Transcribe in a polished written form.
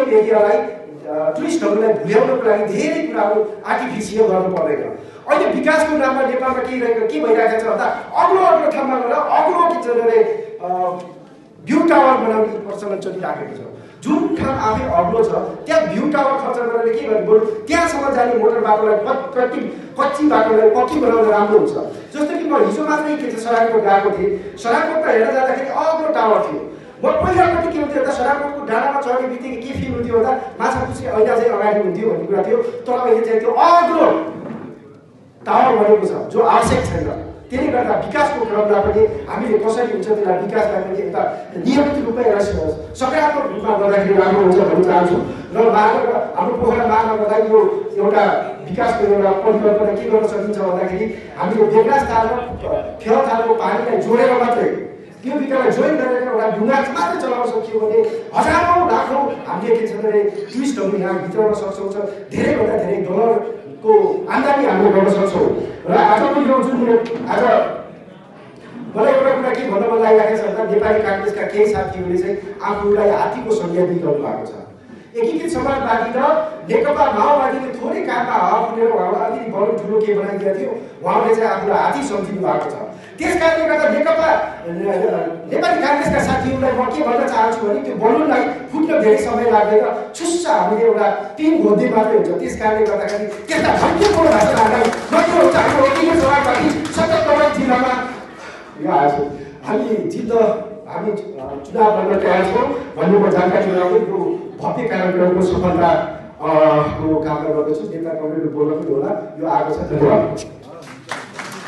Tourism एरियालाई टुरिस्टहरूलाई भुल्याउनको लागि धेरै कुराहरू आर्टिफिसियल गर्नु पर्दैन। अहिले विकासको नाममा नेपालमा के भइरहेको छ भन्दा अग्लो ठाउँमा गएर अग्लो किचनले भ्यू टावर बनाउने प्रचलन चलिराखेको छ। जुन ठाउँ आफै अग्लो छ त्यहाँ भ्यू टावर खर्च गरेर के गर्ने बरु त्यहाँसम्म जाने मोटर बाटोलाई कच्ची बाटोलाई पक्की बनाउन राम्रो हुन्छ। जस्तो कि म हिजो मात्रै के छ सराककोट गएको थिएँ। सराककोटमा हेर्न जाँदाखेरि अग्लो टावर थियो। म पहिलापट्टि के हुन्थ्यो भन्दा सराककोटको डाँडामा चढ्ने बित्तिकै के फिल हुन्थ्यो भन्दा माछा पुछ्ने ऐना चाहिँ अगाडि हुन्थ्यो भन्ने कुरा थियो। तर अहिले चाहिँ त्यो अग्लो टावर बनेको छ जो आवश्यक छैन। त्यसले गर्दा विकासको क्रमलाई पनि हामीले कसरी हुन्छ त्यसलाई विकासलाई पनि एउटा नियमित रूपमा एउटा सकारात्मक रूपमा गर्दाखेरि राम्रो हुन्छ भन्न चाहन्छु। र हाम्रो पोखरा मार्ग गर्दा यो एउटा विकासको एउटा परिकल्पना के गर्न सकिन्छ भन्दाखेरि हामीले बेग्लास ताल र फेवा तालको पानीलाई जोडेर मात्रै त्यो विकासलाई जोइन गरेर एउटा ढुङ्गा मात्रै चलाउन सकियो भने हजारौँ लाखौँ हामीले के छ भने टुरिस्टहरू यहाँ भित्राउन सक्छौँ। धेरैभन्दा धेरै डलरको आम्दानी हामीले गर्न सक्छौँ। र आजको यो जुन आज मलाई एउटा कुरा के भन्न मन लागिरहेको छ भन्दा नेपाली काङ्ग्रेसका केही साथीहरूले चाहिँ आफूलाई हात्तीको संज्ञा दिइरहनु भएको छ। एकीकृत समाजवादी र नेकपा माओवादीले थोरै काममा हावा फुलेर उहाँलाई अलिकति बरु ठुलो के बनाइदिएको थियो। उहाँले चाहिँ आफूलाई हात्ती सम्झिनु भएको छ। त्यस कारणले गर्दा नेपाली काङ्ग्रेसका साथीहरूलाई म के भन्न चाहन्छु भने त्यो बलुनलाई फुट्न धेरै समय लाग्दैन। छुस्स हामीले एउटा पिन घोद्दै मात्रै हुन्छ। त्यस कारणले गर्दाखेरि त्यस्ता धन्यपूर्ण भाषणहरूलाई नत्र हुन्छ। हाम्रो एकीकृत समाजवादी ७७ जिल्लामा हामी चुनाव गर्न तयार छौँ भन्ने म जानकारी गराउँदै यो भव्य कार्यक्रमको सफलताको कामना गर्दछु। नेता कमरेडले बोल्न पनि होला। यो आएको छ। धन्यवाद।